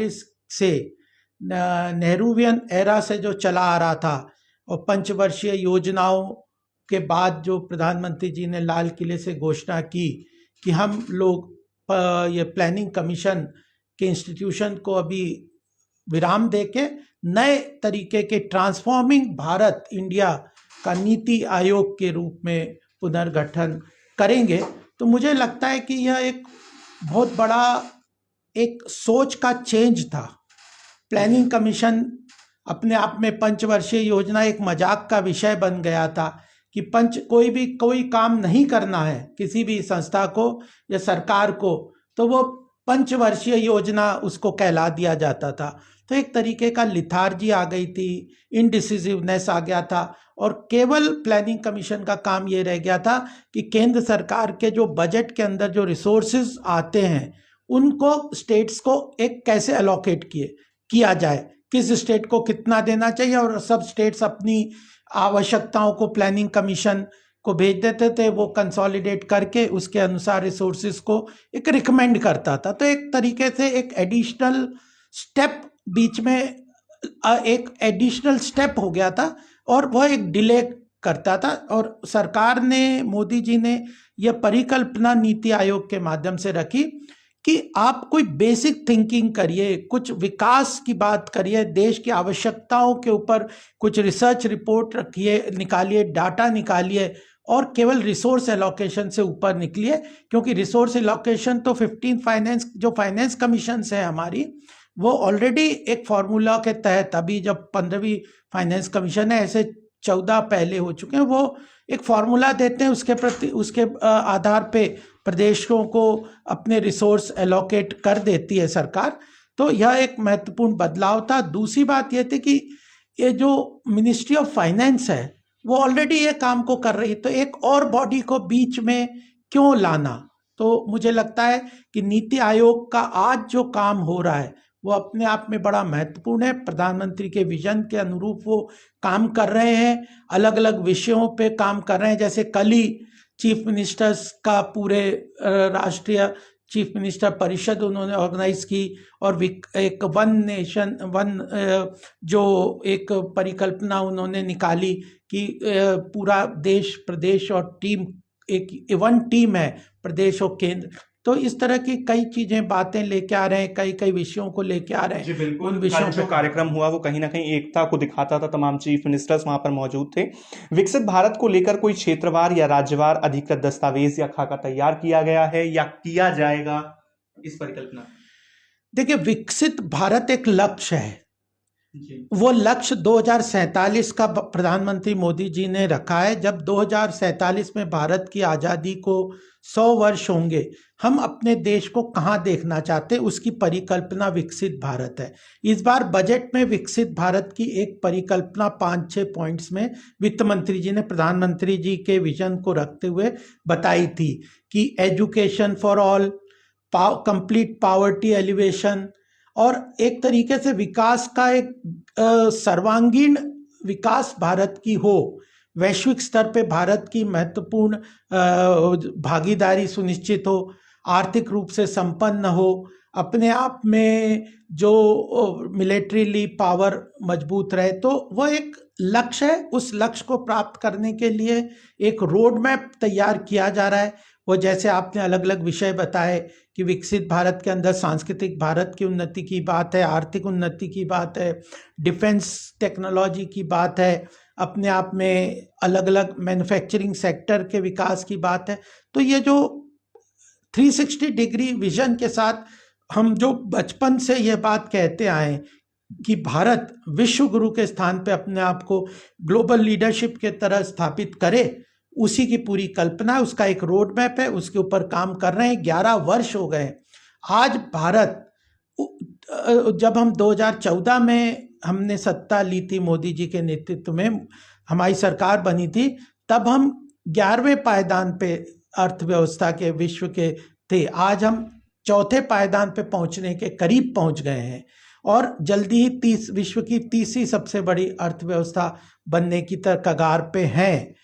से Nehruvian era से जो चला आ रहा था और पंचवर्षीय योजनाओं के बाद जो प्रधानमंत्री जी ने लाल किले से घोषणा की कि हम लोग ये प्लानिंग कमीशन के इंस्टीट्यूशन को अभी विराम देके नए तरीके के ट्रांसफॉर्मिंग भारत इंडिया का नीति आयोग के रूप में पुनर्गठन करेंगे, तो मुझे लगता है कि यह एक बहुत बड़ा एक सोच का चेंज था। प्लानिंग कमीशन अपने आप में पंचवर्षीय योजना एक मजाक का विषय बन गया था कि कोई काम नहीं करना है किसी भी संस्था को या सरकार को, तो वो पंचवर्षीय योजना उसको कहला दिया जाता था। तो एक तरीके का लिथार्जी आ गई थी, इनडिसिसिवनेस आ गया था, और केवल प्लानिंग कमीशन का काम ये रह गया था कि केंद्र सरकार के जो बजट के अंदर जो रिसोर्सेज आते हैं उनको स्टेट्स को एक कैसे अलोकेट किया जाए, किस स्टेट को कितना देना चाहिए, और सब स्टेट्स अपनी आवश्यकताओं को प्लानिंग कमीशन को भेज देते थे, वो कंसोलिडेट करके उसके अनुसार रिसोर्सेज को एक रिकमेंड करता था। तो एक तरीके से एक एडिशनल स्टेप बीच में एक एडिशनल स्टेप हो गया था और वह एक डिले करता था। और सरकार ने, मोदी जी ने यह परिकल्पना नीति आयोग के माध्यम से रखी कि आप कोई बेसिक थिंकिंग करिए, कुछ विकास की बात करिए, देश की आवश्यकताओं के ऊपर कुछ रिसर्च रिपोर्ट निकालिए, डाटा निकालिए, और केवल रिसोर्स एलोकेशन से ऊपर निकलिए, क्योंकि रिसोर्स एलोकेशन तो 15 फाइनेंस कमीशन है हमारी, वो ऑलरेडी एक फॉर्मूला के तहत, अभी जब 15वीं फाइनेंस कमीशन है, ऐसे 14 पहले हो चुके हैं, वो एक फॉर्मूला देते हैं, उसके आधार पे प्रदेशों को अपने रिसोर्स एलोकेट कर देती है सरकार। तो यह एक महत्वपूर्ण बदलाव था। दूसरी बात यह थी कि ये जो मिनिस्ट्री ऑफ फाइनेंस है वो ऑलरेडी ये काम को कर रही है, तो एक और बॉडी को बीच में क्यों लाना। तो मुझे लगता है कि नीति आयोग का आज जो काम हो रहा है वो अपने आप में बड़ा महत्वपूर्ण है। प्रधानमंत्री के विजन के अनुरूप वो काम कर रहे हैं, अलग अलग विषयों पे काम कर रहे हैं। जैसे कल ही चीफ मिनिस्टर्स का पूरे राष्ट्रीय चीफ मिनिस्टर परिषद उन्होंने ऑर्गेनाइज की, और एक वन नेशन जो एक परिकल्पना उन्होंने निकाली कि पूरा देश, प्रदेश और टीम, एक वन टीम है प्रदेश और केंद्र। तो इस तरह की कई चीजें, बातें लेके आ रहे हैं, कई विषयों को लेके आ रहे हैं। जी बिल्कुल, उन विषयों जो कार्यक्रम हुआ वो कहीं ना कहीं एकता को दिखाता था। तमाम चीफ मिनिस्टर्स वहां पर मौजूद थे। विकसित भारत को लेकर कोई क्षेत्रवार या राज्यवार अधिकृत दस्तावेज या खाका तैयार किया गया है या किया जाएगा इस परिकल्पना? देखिए, विकसित भारत एक लक्ष्य है, वो लक्ष्य 2047 का प्रधानमंत्री मोदी जी ने रखा है। जब 2047 में भारत की आज़ादी को 100 वर्ष होंगे, हम अपने देश को कहाँ देखना चाहते हैं, उसकी परिकल्पना विकसित भारत है। इस बार बजट में विकसित भारत की एक परिकल्पना 5-6 पॉइंट्स में वित्त मंत्री जी ने प्रधानमंत्री जी के विजन को रखते हुए बताई थी कि education for all, complete poverty alleviation, और एक तरीके से विकास का एक सर्वांगीण विकास भारत की हो, वैश्विक स्तर पे भारत की महत्वपूर्ण भागीदारी सुनिश्चित हो, आर्थिक रूप से संपन्न हो, अपने आप में जो मिलिट्रीली पावर मजबूत रहे। तो वह एक लक्ष्य है। उस लक्ष्य को प्राप्त करने के लिए एक रोड मैप तैयार किया जा रहा है। वो जैसे आपने अलग अलग विषय बताए कि विकसित भारत के अंदर सांस्कृतिक भारत की उन्नति की बात है, आर्थिक उन्नति की बात है, डिफेंस टेक्नोलॉजी की बात है, अपने आप में अलग अलग मैन्युफैक्चरिंग सेक्टर के विकास की बात है। तो ये जो 360 डिग्री विजन के साथ हम जो बचपन से ये बात कहते आए कि भारत विश्व गुरु के स्थान पे अपने आप को ग्लोबल लीडरशिप के तरह स्थापित करे, उसी की पूरी कल्पना है। उसका एक रोड मैप है, उसके ऊपर काम कर रहे हैं। 11 वर्ष हो गए। आज भारत, जब हम 2014 में हमने सत्ता ली थी, मोदी जी के नेतृत्व में हमारी सरकार बनी थी, तब हम 11वें पायदान पे अर्थव्यवस्था के विश्व के थे। आज हम चौथे पायदान पे पहुंचने के करीब पहुंच गए हैं और जल्दी ही विश्व की तीसरी सबसे बड़ी अर्थव्यवस्था बनने की कगार पे हैं।